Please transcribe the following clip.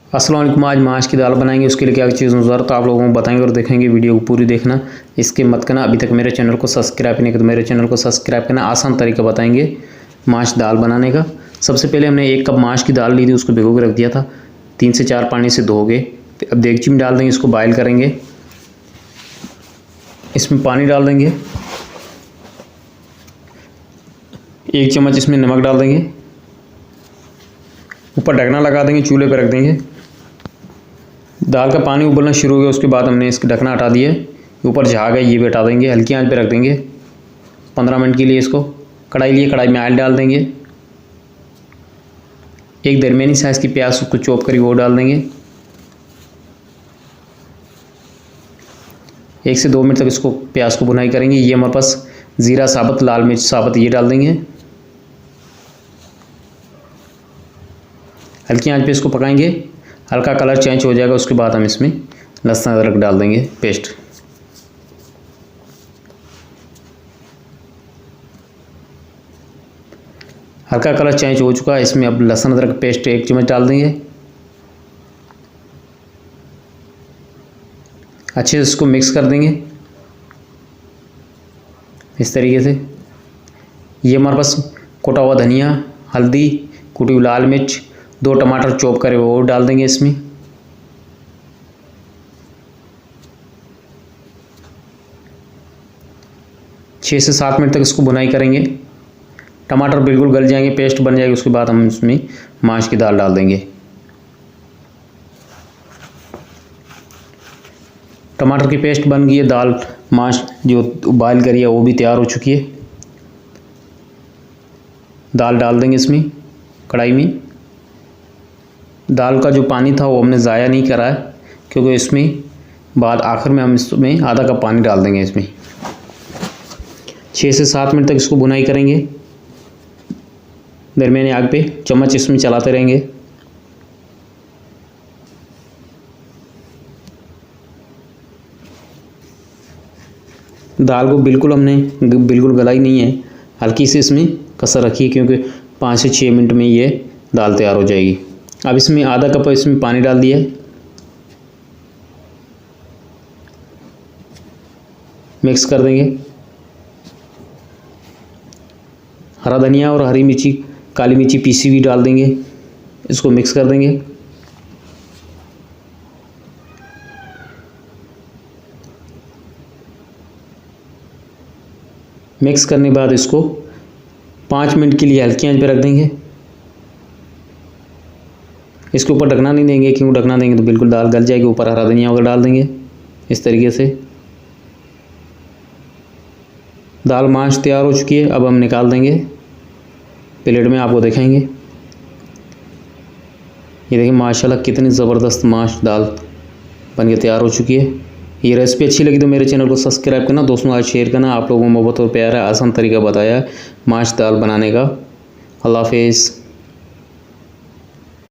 अस्सलाम वालेकुम। आज माश की दाल बनाएंगे। उसके लिए क्या चीज़ ज़रूरत आप लोगों को बताएंगे और देखेंगे। वीडियो को पूरी देखना, इसके मत करना। अभी तक मेरे चैनल को सब्सक्राइब नहीं किया तो मेरे चैनल को सब्सक्राइब करना। आसान तरीका बताएंगे माश दाल बनाने का। सबसे पहले हमने 1 कप माश की दाल ली थी, उसको भिगो के रख दिया था। 3 से 4 पानी से धो के अब देगची में डाल देंगे, इसको बॉयल करेंगे। इसमें पानी डाल देंगे, 1 चम्मच इसमें नमक डाल देंगे, ऊपर ढकना लगा देंगे, चूल्हे पर रख देंगे। दाल का पानी उबलना शुरू हो गया, उसके बाद हमने इसका ढकना हटा दिया। ऊपर झाग है, ये भी हटा देंगे। हल्की आंच पे रख देंगे 15 मिनट के लिए। इसको कढ़ाई लिए, कढ़ाई में ऑयल डाल देंगे। एक दरमियानी साइज़ की प्याज उसको चॉप करी वो डाल देंगे। 1 से 2 मिनट तक इसको प्याज को भुनाई करेंगे। ये हमारे पास ज़ीरा साबुत, लाल मिर्च साबुत, ये डाल देंगे। हल्की आंच पे इसको पकाएंगे, हल्का कलर चेंज हो जाएगा। उसके बाद हम इसमें लहसुन अदरक डाल देंगे पेस्ट। हल्का कलर चेंज हो चुका है, इसमें अब लहसुन अदरक पेस्ट 1 चम्मच डाल देंगे। अच्छे से इसको मिक्स कर देंगे इस तरीके से। ये हमारे पास कुटा हुआ धनिया, हल्दी, कुटी हुई लाल मिर्च, 2 टमाटर चॉप करे वो डाल देंगे इसमें। छः से 7 मिनट तक इसको भुनाई करेंगे। टमाटर बिल्कुल गल जाएंगे, पेस्ट बन जाएगी। उसके बाद हम इसमें माश की दाल डाल देंगे। टमाटर की पेस्ट बन गई है, दाल माश जो बॉयल करी है वो भी तैयार हो चुकी है। दाल डाल देंगे इसमें कढ़ाई में। दाल का जो पानी था वो हमने ज़ाया नहीं करा है, क्योंकि इसमें बाद आखिर में हम इसमें आधा कप पानी डाल देंगे। इसमें 6 से 7 मिनट तक इसको भुनाई करेंगे दरमियानी आग पे। चम्मच इसमें चलाते रहेंगे। दाल को बिल्कुल हमने बिल्कुल गलाई नहीं है, हल्की सी इसमें कसर रखी है, क्योंकि 5 से 6 मिनट में ये दाल तैयार हो जाएगी। अब इसमें आधा कप इसमें पानी डाल दिया है। मिक्स कर देंगे। हरा धनिया और हरी मिर्ची, काली मिर्ची पीसी हुई डाल देंगे। इसको मिक्स कर देंगे। मिक्स करने के बाद इसको 5 मिनट के लिए हल्की आंच पे रख देंगे। इसके ऊपर ढकना नहीं देंगे, क्योंकि ढकना देंगे तो बिल्कुल दाल गल जाएगी। ऊपर हरा धनिया वगैरह डाल देंगे इस तरीके से। दाल माश तैयार हो चुकी है, अब हम निकाल देंगे प्लेट में, आपको दिखाएंगे। ये देखिए माशाल्लाह कितनी ज़बरदस्त माश दाल बन के तैयार हो चुकी है। ये रेसिपी अच्छी लगी तो मेरे चैनल को सब्सक्राइब करना, दोस्तों आज शेयर करना। आप लोगों को मोहब्बत और प्यार है, आसान तरीका बताया है माश दाल बनाने का। अल्लाह हाफिज़।